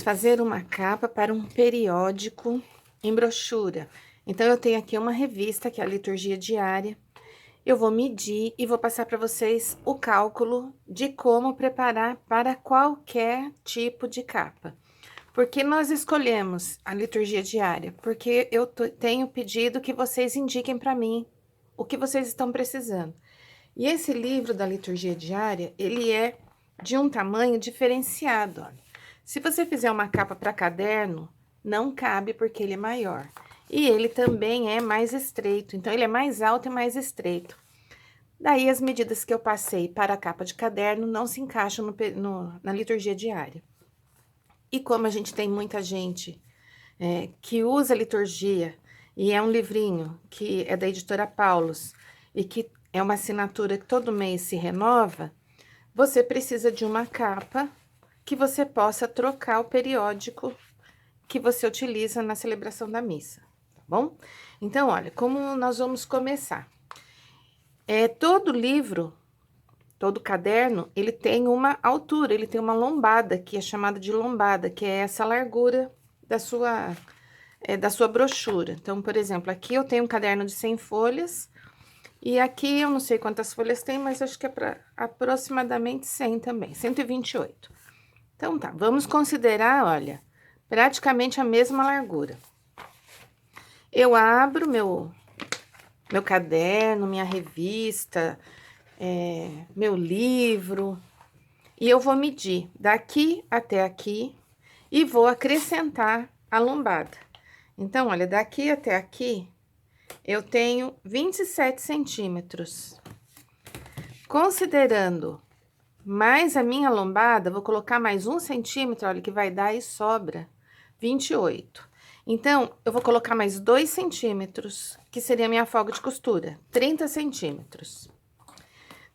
fazer uma capa para um periódico em brochura. Então, eu tenho aqui uma revista, que é a Liturgia Diária. Eu vou medir e vou passar para vocês o cálculo de como preparar para qualquer tipo de capa. Por que nós escolhemos a Liturgia Diária? Porque eu tenho pedido que vocês indiquem para mim o que vocês estão precisando. E esse livro da Liturgia Diária, ele é de um tamanho diferenciado, olha. Se você fizer uma capa para caderno, não cabe porque ele é maior. E ele também é mais estreito, então ele é mais alto e mais estreito. Daí as medidas que eu passei para a capa de caderno não se encaixam na liturgia diária. E como a gente tem muita gente que usa a liturgia, e é um livrinho que é da editora Paulus, e que é uma assinatura que todo mês se renova, você precisa de uma capa que você possa trocar o periódico que você utiliza na celebração da missa, tá bom? Então, olha, como nós vamos começar? Todo livro, todo caderno, ele tem uma altura, ele tem uma lombada, que é chamada de lombada, que é essa largura da sua brochura. Então, por exemplo, aqui eu tenho um caderno de 100 folhas, e aqui eu não sei quantas folhas tem, mas acho que é para aproximadamente 100 também, 128. Então tá, vamos considerar, olha, praticamente a mesma largura. Eu abro meu caderno, minha revista, meu livro, e eu vou medir daqui até aqui e vou acrescentar a lombada. Então, olha, daqui até aqui eu tenho 27 centímetros. Considerando mais a minha lombada, vou colocar mais 1 centímetro, olha, que vai dar e sobra 28. Então, eu vou colocar mais 2 centímetros, que seria a minha folga de costura, 30 centímetros.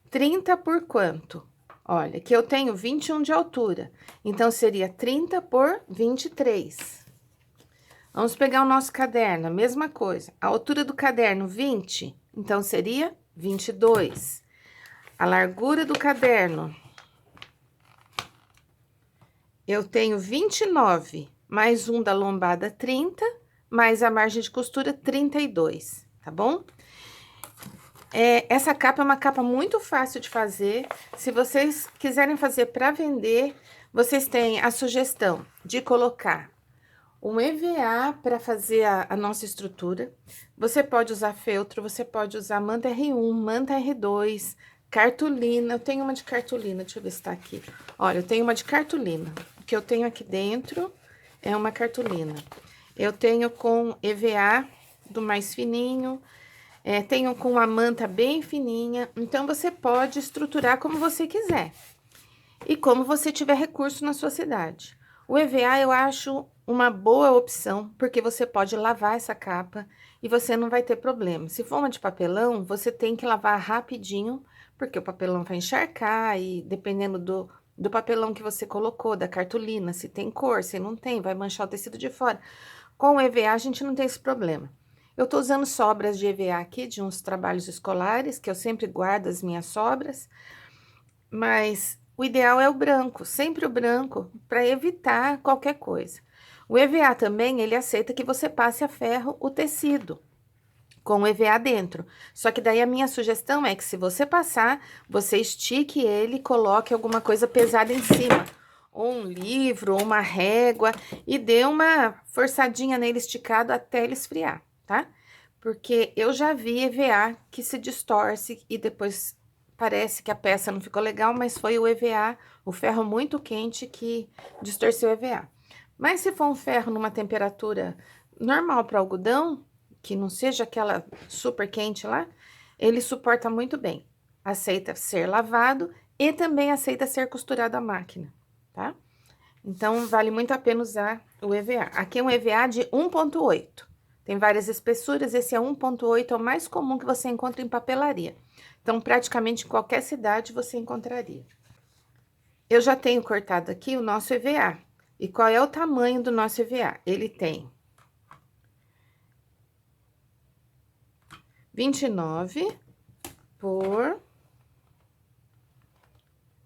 30 por quanto? Olha, que eu tenho 21 de altura, então seria 30 por 23. Vamos pegar o nosso caderno, a mesma coisa. A altura do caderno, 20, então seria 22. A largura do caderno, eu tenho 29, mais um da lombada, 30, mais a margem de costura, 32, tá bom? Essa capa é uma capa muito fácil de fazer. Se vocês quiserem fazer para vender, vocês têm a sugestão de colocar um EVA para fazer a nossa estrutura. Você pode usar feltro, você pode usar manta R1, manta R2, cartolina. Eu tenho uma de cartolina, deixa eu ver se tá aqui. Olha, eu tenho uma de cartolina. O que eu tenho aqui dentro é uma cartolina. Eu tenho com EVA do mais fininho, tenho com uma manta bem fininha. Então, você pode estruturar como você quiser e como você tiver recurso na sua cidade. O EVA eu acho uma boa opção, porque você pode lavar essa capa e você não vai ter problema. Se for uma de papelão, você tem que lavar rapidinho, porque o papelão vai encharcar e dependendo do papelão que você colocou, da cartolina, se tem cor, se não tem, vai manchar o tecido de fora. Com o EVA a gente não tem esse problema. Eu tô usando sobras de EVA aqui, de uns trabalhos escolares, que eu sempre guardo as minhas sobras, mas o ideal é o branco, sempre o branco, para evitar qualquer coisa. O EVA também, ele aceita que você passe a ferro o tecido, com o EVA dentro. Só que daí a minha sugestão é que se você passar, você estique ele e coloque alguma coisa pesada em cima. Ou um livro, ou uma régua, e dê uma forçadinha nele esticado até ele esfriar, tá? Porque eu já vi EVA que se distorce e depois parece que a peça não ficou legal, mas foi o EVA, o ferro muito quente, que distorceu o EVA. Mas se for um ferro numa temperatura normal para algodão, que não seja aquela super quente lá, ele suporta muito bem. Aceita ser lavado e também aceita ser costurado à máquina, tá? Então, vale muito a pena usar o EVA. Aqui é um EVA de 1,8. Tem várias espessuras, esse é 1,8, é o mais comum que você encontra em papelaria. Então, praticamente em qualquer cidade você encontraria. Eu já tenho cortado aqui o nosso EVA. E qual é o tamanho do nosso EVA? Ele tem 29 por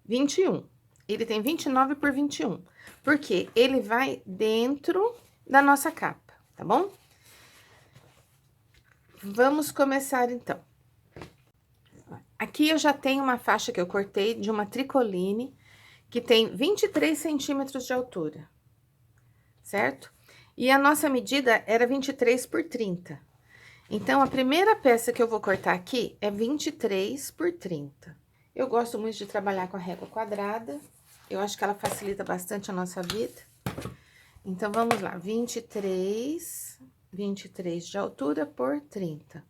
21. ele tem 29 por 21, porque ele vai dentro da nossa capa, tá bom? Vamos começar, então. Aqui eu já tenho uma faixa que eu cortei de uma tricoline, que tem 23 centímetros de altura, certo? E a nossa medida era 23 por 30. Então, a primeira peça que eu vou cortar aqui é 23 por 30. Eu gosto muito de trabalhar com a régua quadrada, eu acho que ela facilita bastante a nossa vida. Então, vamos lá, 23 de altura por 30.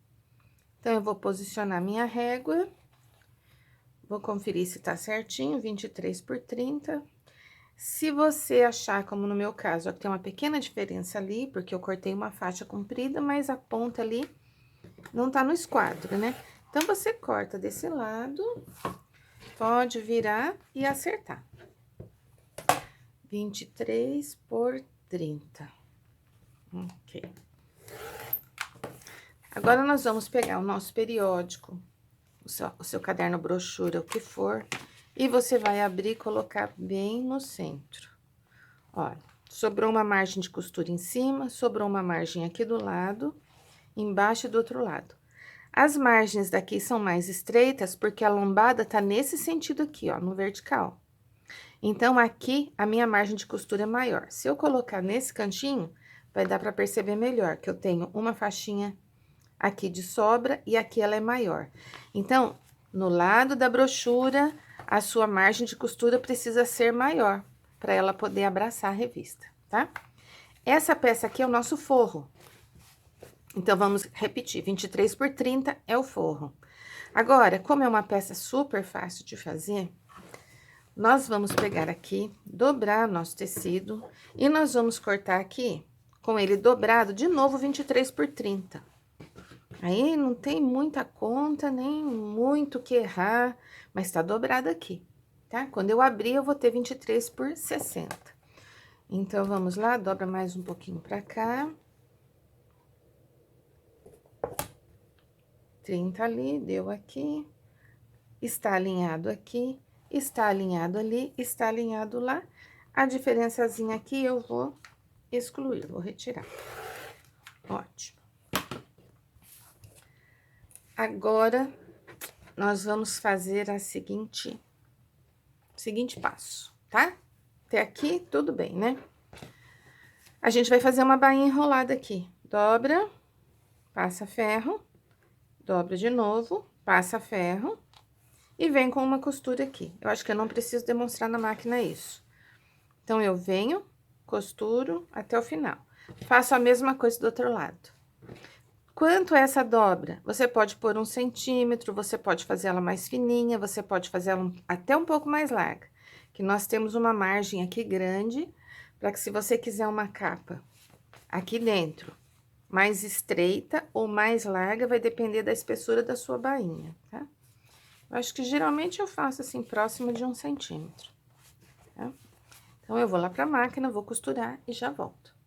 Então, eu vou posicionar minha régua, vou conferir se tá certinho, 23 por 30. Se você achar, como no meu caso, ó, que tem uma pequena diferença ali, porque eu cortei uma faixa comprida, mas a ponta ali não tá no esquadro, né? Então, você corta desse lado, pode virar e acertar. 23 por 30. Ok. Agora, nós vamos pegar o nosso periódico, o seu caderno brochura, o que for, e você vai abrir e colocar bem no centro. Olha, sobrou uma margem de costura em cima, sobrou uma margem aqui do lado, embaixo e do outro lado. As margens daqui são mais estreitas porque a lombada tá nesse sentido aqui, ó, no vertical. Então, aqui, a minha margem de costura é maior. Se eu colocar nesse cantinho, vai dar pra perceber melhor que eu tenho uma faixinha aqui de sobra e aqui ela é maior. Então, no lado da brochura, a sua margem de costura precisa ser maior, para ela poder abraçar a revista, tá? Essa peça aqui é o nosso forro. Então, vamos repetir, 23 por 30 é o forro. Agora, como é uma peça super fácil de fazer, nós vamos pegar aqui, dobrar nosso tecido, e nós vamos cortar aqui, com ele dobrado, de novo, 23 por 30. Aí, não tem muita conta, nem muito que errar, mas tá dobrado aqui, tá? Quando eu abrir, eu vou ter 23 por 60. Então, vamos lá, dobra mais um pouquinho pra cá. 30 ali, deu aqui. Está alinhado aqui, está alinhado ali, está alinhado lá. A diferençazinha aqui eu vou excluir, vou retirar. Ótimo. Agora, nós vamos fazer a seguinte passo, tá? Até aqui, tudo bem, né? A gente vai fazer uma bainha enrolada aqui. Dobra, passa ferro, dobra de novo, passa ferro e vem com uma costura aqui. Eu acho que eu não preciso demonstrar na máquina isso. Então, eu venho, costuro até o final. Faço a mesma coisa do outro lado. Quanto é essa dobra? Você pode pôr 1 centímetro, você pode fazer ela mais fininha, você pode fazer ela até um pouco mais larga. Que nós temos uma margem aqui grande, para que se você quiser uma capa aqui dentro, mais estreita ou mais larga, vai depender da espessura da sua bainha, tá? Eu acho que geralmente eu faço assim, próximo de 1 centímetro, tá? Então, eu vou lá pra máquina, vou costurar e já volto.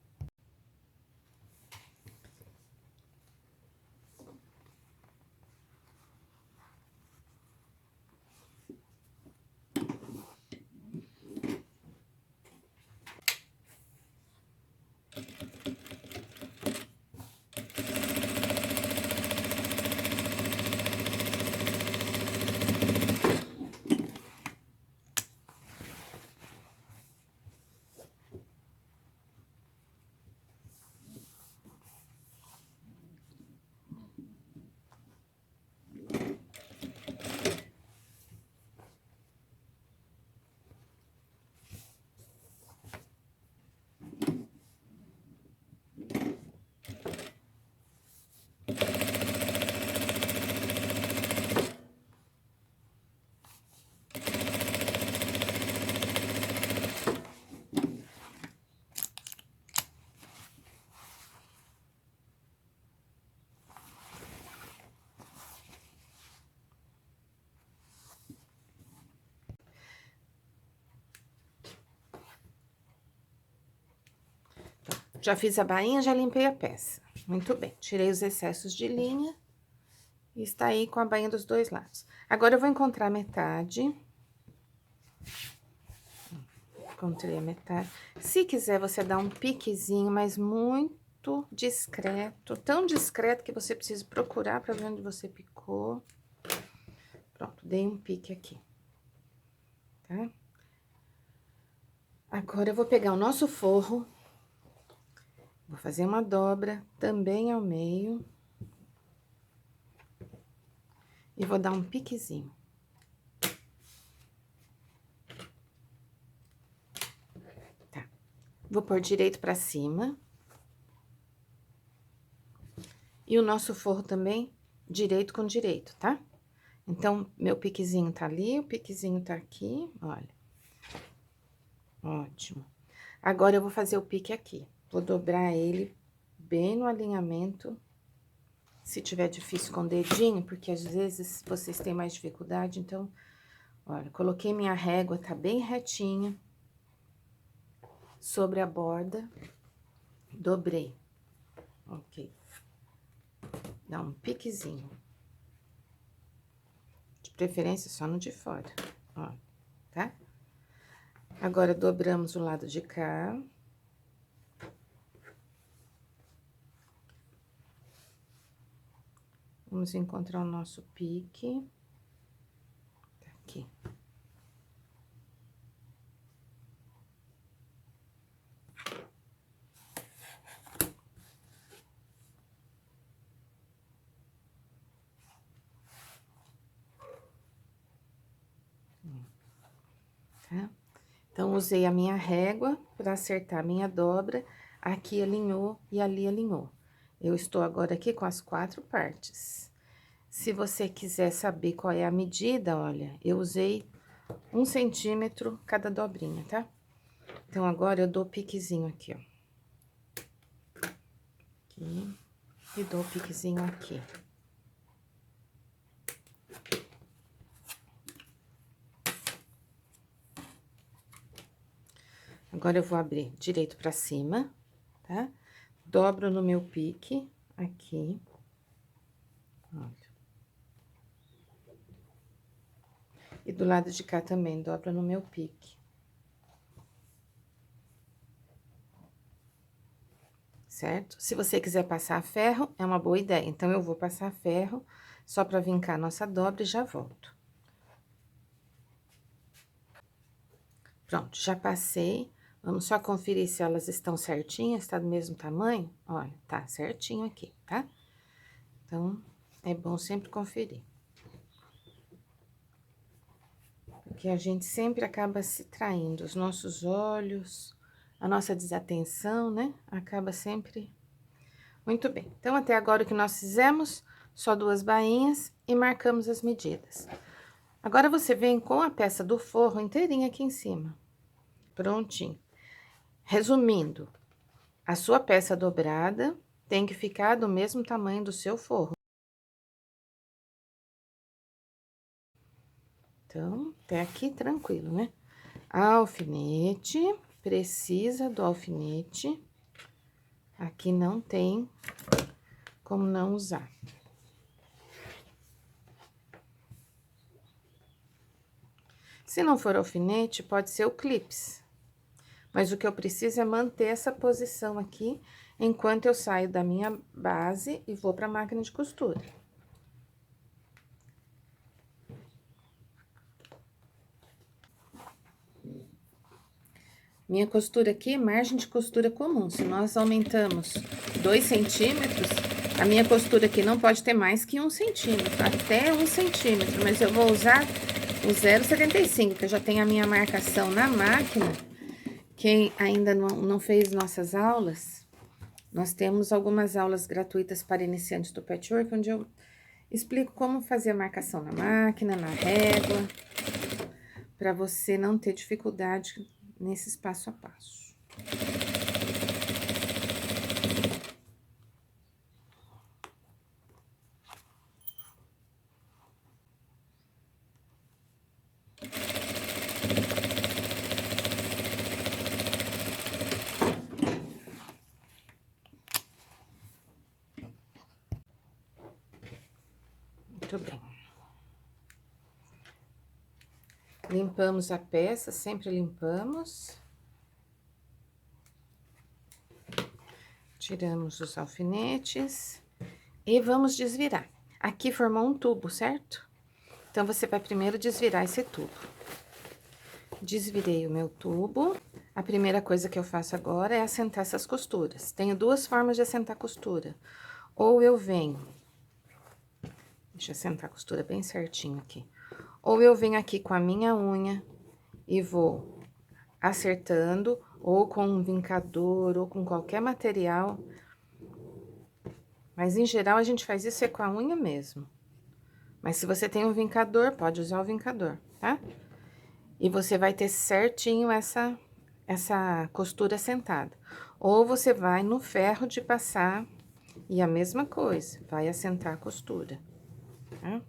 Já fiz a bainha, já limpei a peça. Muito bem, tirei os excessos de linha. E está aí com a bainha dos dois lados. Agora, eu vou encontrar a metade. Encontrei a metade. Se quiser, você dá um piquezinho, mas muito discreto. Tão discreto que você precisa procurar pra ver onde você picou. Pronto, dei um pique aqui. Tá? Agora, eu vou pegar o nosso forro. Vou fazer uma dobra também ao meio. E vou dar um piquezinho. Tá. Vou pôr direito pra cima. E o nosso forro também, direito com direito, tá? Então, meu piquezinho tá ali, o piquezinho tá aqui, olha. Ótimo. Agora, eu vou fazer o pique aqui. Vou dobrar ele bem no alinhamento. Se tiver difícil com o dedinho, porque às vezes vocês têm mais dificuldade, então, olha, coloquei minha régua, tá bem retinha sobre a borda, dobrei, ok. Dá um piquezinho. De preferência só no de fora, ó, tá? Agora, dobramos o lado de cá. Vamos encontrar o nosso pique. Tá aqui. Tá? Então, usei a minha régua para acertar a minha dobra. Aqui alinhou e ali alinhou. Eu estou agora aqui com as 4 partes. Se você quiser saber qual é a medida, olha, eu usei 1 centímetro cada dobrinha, tá? Então, agora eu dou piquezinho aqui, ó. Aqui. E dou piquezinho aqui. Agora, eu vou abrir direito pra cima, tá? Dobro no meu pique, aqui. Olha. E do lado de cá também, dobra no meu pique. Certo? Se você quiser passar ferro, é uma boa ideia. Então, eu vou passar ferro só pra vincar a nossa dobra e já volto. Pronto, já passei. Vamos só conferir se elas estão certinhas, tá do mesmo tamanho? Olha, tá certinho aqui, tá? Então, é bom sempre conferir. Porque a gente sempre acaba se traindo, os nossos olhos, a nossa desatenção, né? Acaba sempre... Muito bem. Então, até agora o que nós fizemos, só 2 bainhas e marcamos as medidas. Agora, você vem com a peça do forro inteirinha aqui em cima. Prontinho. Resumindo, a sua peça dobrada tem que ficar do mesmo tamanho do seu forro. Então, até aqui tranquilo, né? Alfinete, precisa do alfinete. Aqui não tem como não usar. Se não for alfinete, pode ser o clips. Mas o que eu preciso é manter essa posição aqui, enquanto eu saio da minha base e vou pra máquina de costura. Minha costura aqui é margem de costura comum. Se nós aumentamos 2 centímetros, a minha costura aqui não pode ter mais que 1 centímetro, até 1 centímetro. Mas eu vou usar o 0,75, que eu já tenho a minha marcação na máquina. Quem ainda não fez nossas aulas, nós temos algumas aulas gratuitas para iniciantes do patchwork, onde eu explico como fazer a marcação na máquina, na régua, para você não ter dificuldade nesse passo a passo. Muito bem. Limpamos a peça, sempre limpamos. Tiramos os alfinetes e vamos desvirar. Aqui formou um tubo, certo? Então, você vai primeiro desvirar esse tubo. Desvirei o meu tubo. A primeira coisa que eu faço agora é assentar essas costuras. Tenho duas formas de assentar costura. Ou eu venho... Deixa eu assentar a costura bem certinho aqui. Ou eu venho aqui com a minha unha e vou acertando, ou com um vincador, ou com qualquer material. Mas, em geral, a gente faz isso com a unha mesmo. Mas, se você tem um vincador, pode usar o vincador, tá? E você vai ter certinho essa costura assentada. Ou você vai no ferro de passar e a mesma coisa, vai assentar a costura, tá?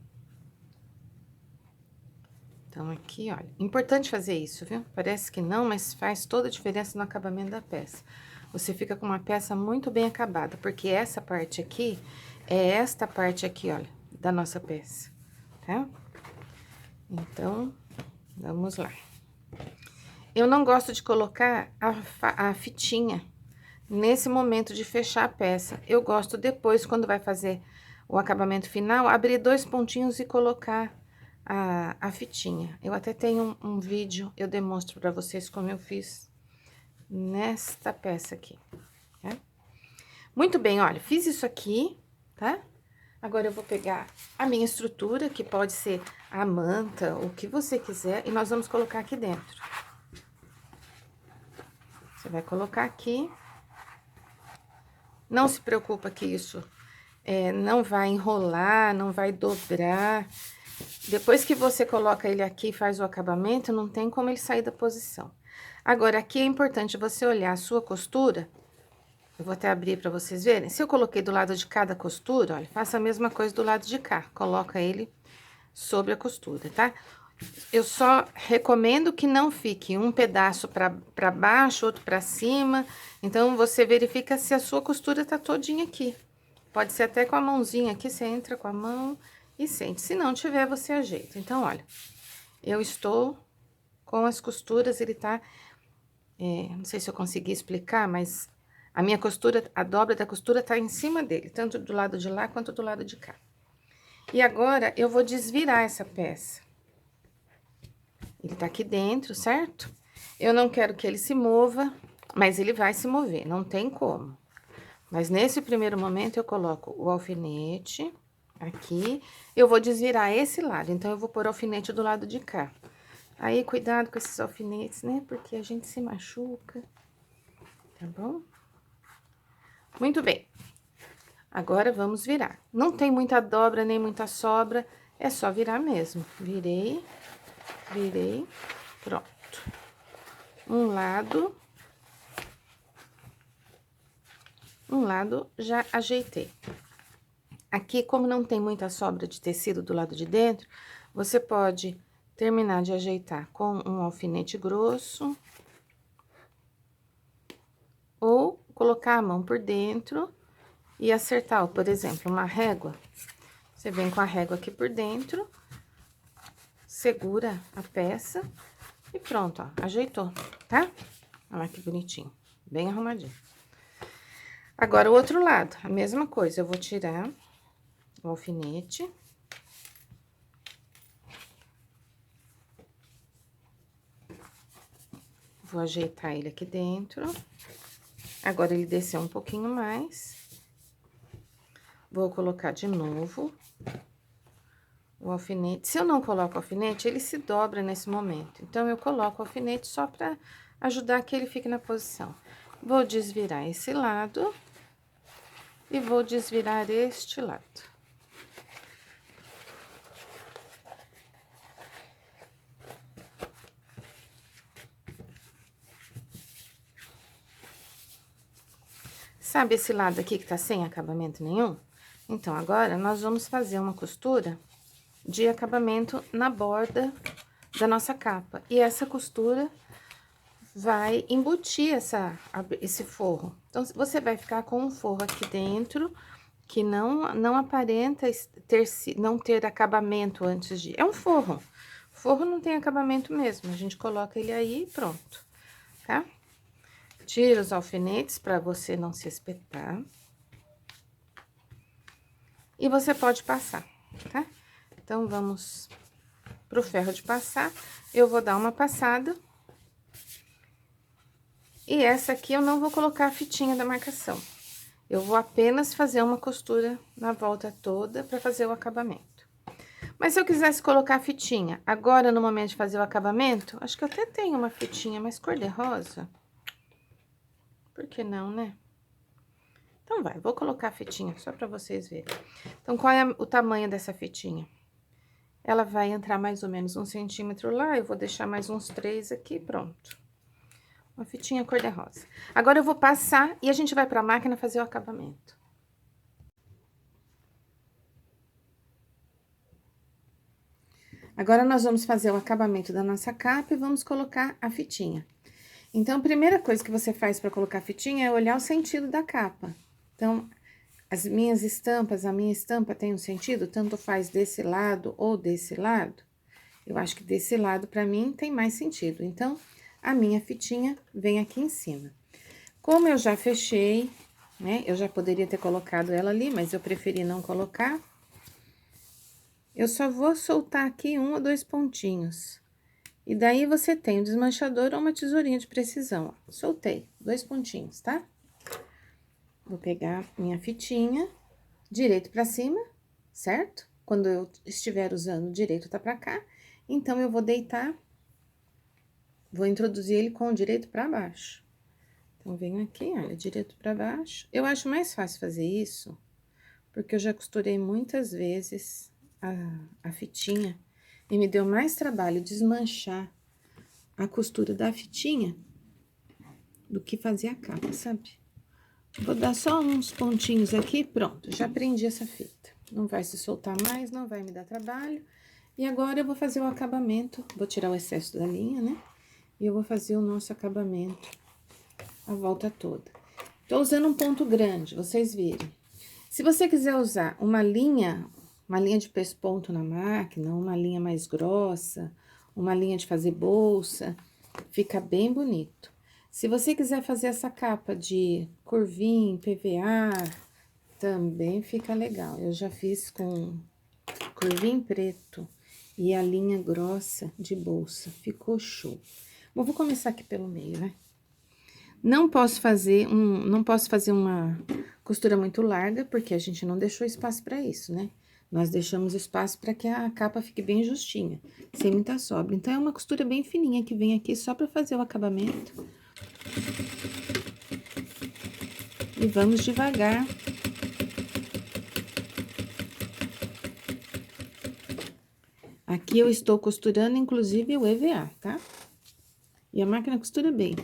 Então, aqui, olha, importante fazer isso, viu? Parece que não, mas faz toda a diferença no acabamento da peça. Você fica com uma peça muito bem acabada, porque essa parte aqui é esta parte aqui, olha, da nossa peça, tá? Então, vamos lá. Eu não gosto de colocar a fitinha nesse momento de fechar a peça. Eu gosto depois, quando vai fazer o acabamento final, abrir 2 pontinhos e colocar a fitinha. Eu até tenho um vídeo, eu demonstro pra vocês como eu fiz nesta peça aqui, tá? Muito bem, olha, fiz isso aqui, tá? Agora, eu vou pegar a minha estrutura, que pode ser a manta, o que você quiser, e nós vamos colocar aqui dentro. Você vai colocar aqui. Não se preocupa que isso não vai enrolar, não vai dobrar. Depois que você coloca ele aqui e faz o acabamento, não tem como ele sair da posição. Agora, aqui é importante você olhar a sua costura. Eu vou até abrir para vocês verem. Se eu coloquei do lado de cada costura, olha, faça a mesma coisa do lado de cá. Coloca ele sobre a costura, tá? Eu só recomendo que não fique um pedaço para baixo, outro para cima. Então, você verifica se a sua costura tá todinha aqui. Pode ser até com a mãozinha aqui, você entra com a mão e sente. Se não tiver, você ajeita. Então, olha, eu estou com as costuras, ele tá... não sei se eu consegui explicar, mas a minha costura, a dobra da costura tá em cima dele, tanto do lado de lá quanto do lado de cá. E agora, eu vou desvirar essa peça. Ele tá aqui dentro, certo? Eu não quero que ele se mova, mas ele vai se mover, não tem como. Mas nesse primeiro momento, eu coloco o alfinete aqui, eu vou desvirar esse lado, então eu vou pôr o alfinete do lado de cá. Aí, cuidado com esses alfinetes, né? Porque a gente se machuca, tá bom? Muito bem. Agora, vamos virar. Não tem muita dobra, nem muita sobra, é só virar mesmo. Virei, pronto. Um lado já ajeitei. Aqui, como não tem muita sobra de tecido do lado de dentro, você pode terminar de ajeitar com um alfinete grosso. Ou colocar a mão por dentro e acertar, ó, por exemplo, uma régua. Você vem com a régua aqui por dentro, segura a peça e pronto, ó, ajeitou, tá? Olha que bonitinho, bem arrumadinho. Agora, o outro lado, a mesma coisa, eu vou tirar o alfinete. Vou ajeitar ele aqui dentro. Agora, ele desceu um pouquinho mais. Vou colocar de novo o alfinete. Se eu não coloco o alfinete, ele se dobra nesse momento. Então, eu coloco o alfinete só pra ajudar que ele fique na posição. Vou desvirar esse lado e vou desvirar este lado. Sabe esse lado aqui que tá sem acabamento nenhum? Então, agora, nós vamos fazer uma costura de acabamento na borda da nossa capa. E essa costura vai embutir esse forro. Então, você vai ficar com um forro aqui dentro, que não aparenta não ter acabamento antes de... É um forro. Forro não tem acabamento mesmo, a gente coloca ele aí e pronto, tá? Tira os alfinetes para você não se espetar. E você pode passar, tá? Então, vamos pro ferro de passar. Eu vou dar uma passada. E essa aqui eu não vou colocar a fitinha da marcação. Eu vou apenas fazer uma costura na volta toda para fazer o acabamento. Mas se eu quisesse colocar a fitinha agora no momento de fazer o acabamento, acho que eu até tenho uma fitinha mais cor-de-rosa. Por que não, né? Então vai, vou colocar a fitinha só para vocês verem. Então, qual é o tamanho dessa fitinha? Ela vai entrar mais ou menos 1 centímetro lá, eu vou deixar mais uns 3 aqui, pronto. Uma fitinha cor-de-rosa. Agora, eu vou passar e a gente vai pra máquina fazer o acabamento. Agora, nós vamos fazer o acabamento da nossa capa e vamos colocar a fitinha. Então, a primeira coisa que você faz para colocar a fitinha é olhar o sentido da capa. Então, as minhas estampas, a minha estampa tem um sentido, tanto faz desse lado ou desse lado. Eu acho que desse lado, para mim, tem mais sentido. Então, a minha fitinha vem aqui em cima. Como eu já fechei, né, eu já poderia ter colocado ela ali, mas eu preferi não colocar. Eu só vou soltar aqui 1 ou 2 pontinhos. E daí, você tem um desmanchador ou uma tesourinha de precisão, ó. Soltei 2 pontinhos, tá? Vou pegar minha fitinha, direito pra cima, certo? Quando eu estiver usando, direito tá pra cá. Então, eu vou deitar, vou introduzir ele com o direito pra baixo. Então, venho aqui, olha, direito pra baixo. Eu acho mais fácil fazer isso, porque eu já costurei muitas vezes a fitinha e me deu mais trabalho desmanchar a costura da fitinha do que fazer a capa, sabe? Vou dar só uns pontinhos aqui, pronto, já prendi essa fita. Não vai se soltar mais, não vai me dar trabalho. E agora, eu vou fazer o acabamento, vou tirar o excesso da linha, né? E eu vou fazer o nosso acabamento a volta toda. Tô usando um ponto grande, vocês virem. Se você quiser usar uma linha de pesponto na máquina, uma linha mais grossa, uma linha de fazer bolsa, fica bem bonito. Se você quiser fazer essa capa de curvinho, PVA, também fica legal. Eu já fiz com curvinho preto e a linha grossa de bolsa, ficou show. Bom, vou começar aqui pelo meio, né? Não posso fazer uma costura muito larga, porque a gente não deixou espaço para isso, né? Nós deixamos espaço para que a capa fique bem justinha, sem muita sobra. Então, é uma costura bem fininha que vem aqui só para fazer o acabamento. E vamos devagar. Aqui eu estou costurando, inclusive, o EVA, tá? E a máquina costura bem.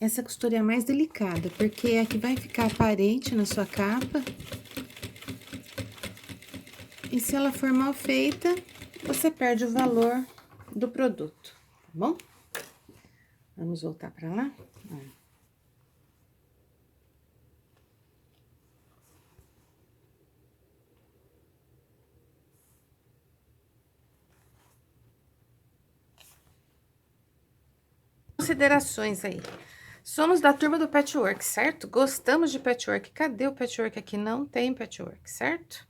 Essa costura é a mais delicada, porque é a que vai ficar aparente na sua capa. E se ela for mal feita, você perde o valor do produto, tá bom? Vamos voltar pra lá? Considerações aí. Somos da turma do patchwork, certo? Gostamos de patchwork. Cadê o patchwork aqui? Não tem patchwork, certo?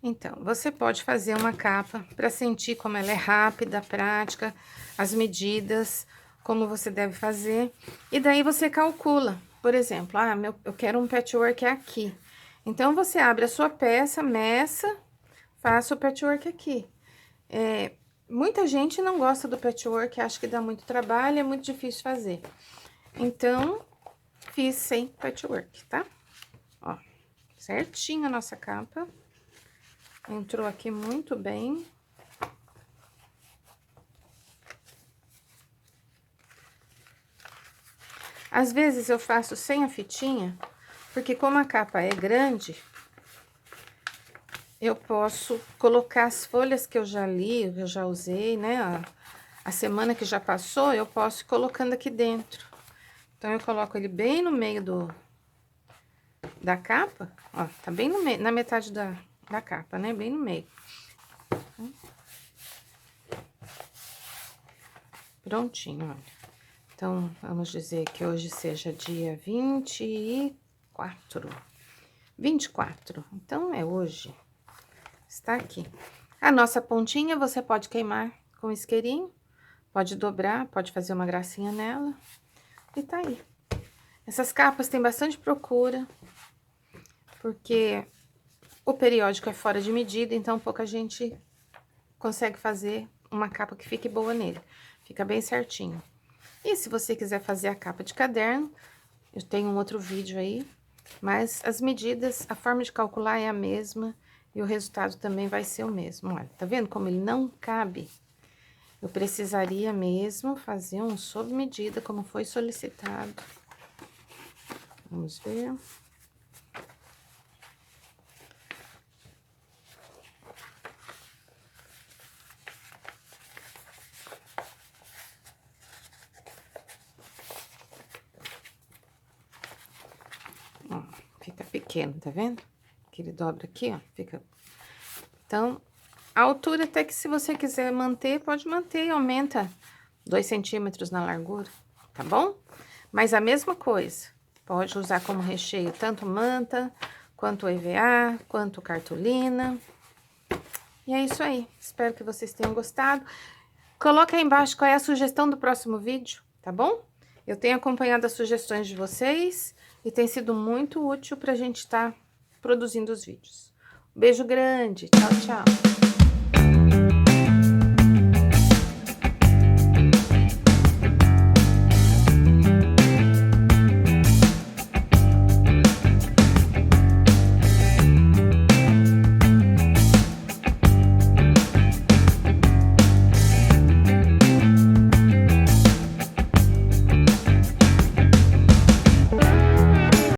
Então, você pode fazer uma capa para sentir como ela é rápida, prática, as medidas, como você deve fazer. E daí, você calcula, por exemplo, eu quero um patchwork aqui. Então, você abre a sua peça, meça, faça o patchwork aqui. Muita gente não gosta do patchwork, acha que dá muito trabalho, é muito difícil fazer. Então, fiz sem patchwork, tá? Ó, certinho a nossa capa. Entrou aqui muito bem. Às vezes, eu faço sem a fitinha, porque como a capa é grande, eu posso colocar as folhas que eu já li, que eu já usei, né? A semana que já passou, eu posso ir colocando aqui dentro. Então, eu coloco ele bem no meio da capa, ó, tá bem no meio, na metade da capa, né? Bem no meio. Prontinho, olha. Então, vamos dizer que hoje seja dia 24. 24, então é hoje. Está aqui. A nossa pontinha você pode queimar com isqueirinho, pode dobrar, pode fazer uma gracinha nela. E tá aí. Essas capas têm bastante procura, porque o periódico é fora de medida, então pouca gente consegue fazer uma capa que fique boa nele. Fica bem certinho. E se você quiser fazer a capa de caderno, eu tenho um outro vídeo aí, mas as medidas, a forma de calcular é a mesma e o resultado também vai ser o mesmo. Olha, tá vendo como ele não cabe? Eu precisaria mesmo fazer um sob medida, como foi solicitado. Vamos ver. Ó, fica pequeno, tá vendo? Que ele dobra aqui, ó, fica... Então, a altura até que se você quiser manter, pode manter e aumenta 2 centímetros na largura, tá bom? Mas a mesma coisa, pode usar como recheio tanto manta, quanto EVA, quanto cartolina. E é isso aí, espero que vocês tenham gostado. Coloca aí embaixo qual é a sugestão do próximo vídeo, tá bom? Eu tenho acompanhado as sugestões de vocês e tem sido muito útil pra gente estar produzindo os vídeos. Beijo grande, tchau, tchau!